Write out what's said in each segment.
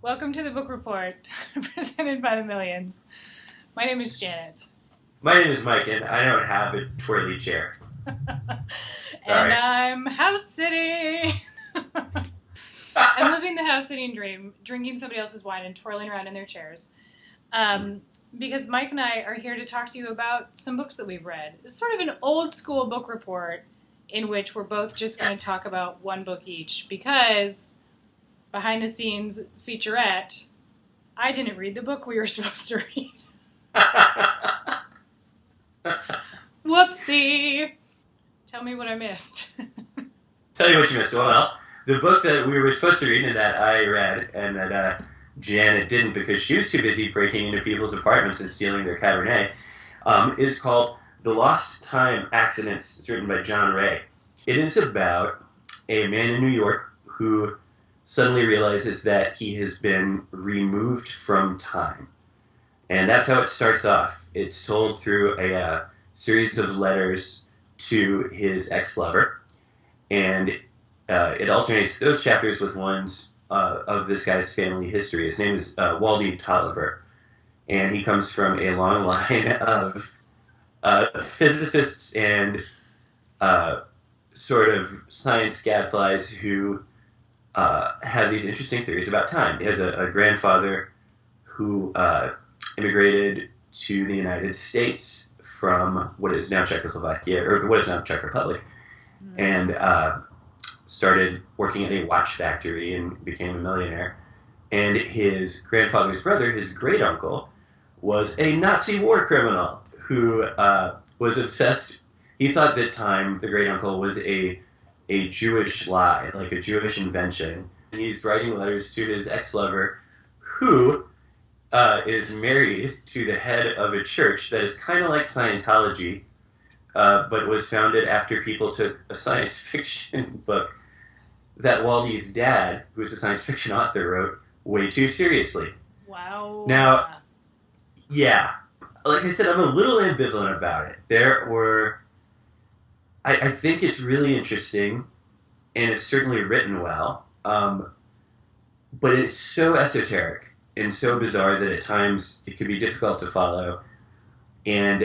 Welcome to the book report, presented by the Millions. My name is Janet. My name is Mike, and I don't have a twirly chair. And I'm house sitting. I'm living the house sitting dream, drinking somebody else's wine and twirling around in their chairs. Because Mike and I are here to talk to you about some books that we've read. It's sort of an old school book report in which we're both just going to talk about one book each, because behind the scenes featurette, I didn't read the book we were supposed to read. Whoopsie! Tell me what I missed. Tell you what you missed. Well, the book that we were supposed to read and that I read and that Janet didn't because she was too busy breaking into people's apartments and stealing their Cabernet is called The Lost Time Accidents. It's written by John Wray. It is about a man in New York who suddenly realizes that he has been removed from time. And that's how it starts off. It's told through a series of letters to his ex-lover. And it alternates those chapters with ones of this guy's family history. His name is Waldy Tolliver. And he comes from a long line of physicists and sort of science gadflies who have these interesting theories about time. He has a grandfather who immigrated to the United States from what is now Czechoslovakia, or what is now Czech Republic, and started working at a watch factory and became a millionaire. And his grandfather's brother, his great uncle, was a Nazi war criminal who was obsessed. He thought that time, the great uncle, was a Jewish lie, like a Jewish invention. And he's writing letters to his ex-lover, who is married to the head of a church that is kind of like Scientology, but was founded after people took a science fiction book that Waldy's dad, who's a science fiction author, wrote way too seriously. Wow. Now, yeah, like I said, I'm a little ambivalent about it. There were... I think it's really interesting, and it's certainly written well, but it's so esoteric and so bizarre that at times it can be difficult to follow, and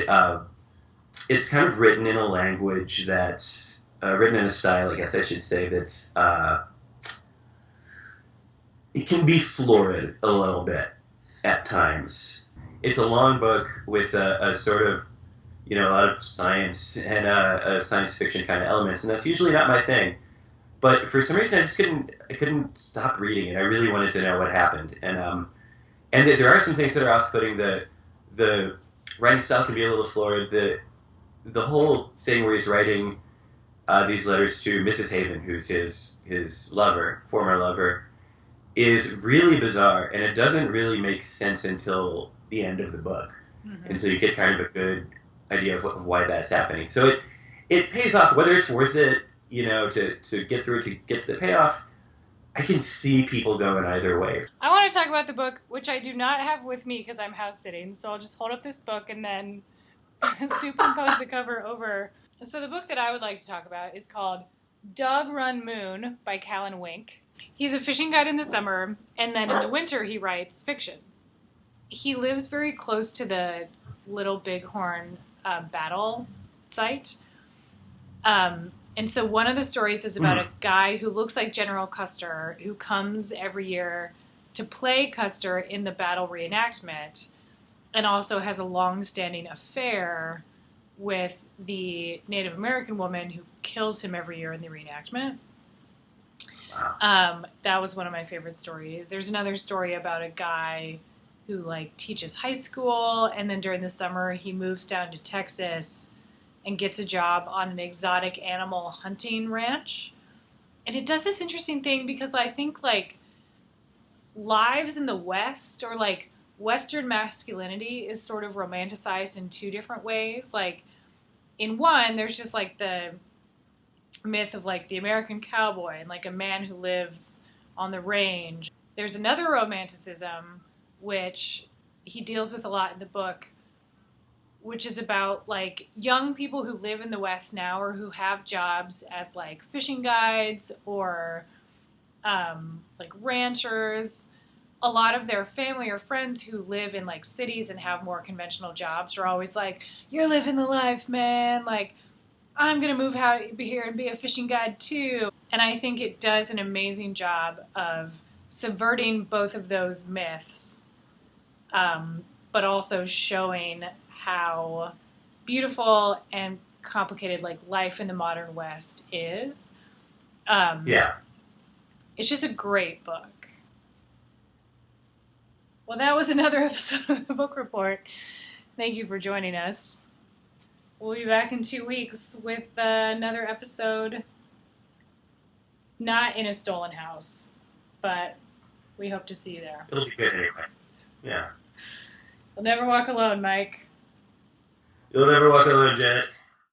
it's kind of written in a language that's, written in a style, I guess I should say, that's, it can be florid a little bit at times. It's a long book with a sort of, a lot of science and science fiction kind of elements, and that's usually not my thing. But for some reason, I couldn't stop reading it. I really wanted to know what happened, and there are some things that are off-putting. The writing style can be a little florid. The whole thing where he's writing these letters to Mrs. Haven, who's his lover, former lover, is really bizarre, and it doesn't really make sense until the end of the book, until you get kind of a good idea of why that's happening. So it pays off. Whether it's worth it, to get through it, to get to the payoff, I can see people going either way. I want to talk about the book, which I do not have with me because I'm house sitting, so I'll just hold up this book and then superimpose the cover over. So the book that I would like to talk about is called Dog Run Moon by Callan Wink. He's a fishing guide in the summer, and then in the winter he writes fiction. He lives very close to the Little Bighorn battle site. And so one of the stories is about a guy who looks like General Custer, who comes every year to play Custer in the battle reenactment, and also has a long-standing affair with the Native American woman who kills him every year in the reenactment. Wow. That was one of my favorite stories. There's another story about a guy who teaches high school, and then during the summer he moves down to Texas and gets a job on an exotic animal hunting ranch. And it does this interesting thing because I think lives in the West, or Western masculinity, is sort of romanticized in two different ways. In one, there's just the myth of the American cowboy and a man who lives on the range. There's another romanticism, which he deals with a lot in the book, which is about young people who live in the West now, or who have jobs as fishing guides or ranchers, a lot of their family or friends who live in like cities and have more conventional jobs are always like, "You're living the life, man. Like, I'm going to move out here and be a fishing guide too." And I think it does an amazing job of subverting both of those myths, but also showing how beautiful and complicated like life in the modern West is. It's just a great book. Well, that was another episode of the Book Report. Thank you for joining us. We'll be back in 2 weeks with another episode, not in a stolen house, but we hope to see you there. It'll be good anyway. Yeah. You'll never walk alone, Mike. You'll never walk alone, Janet.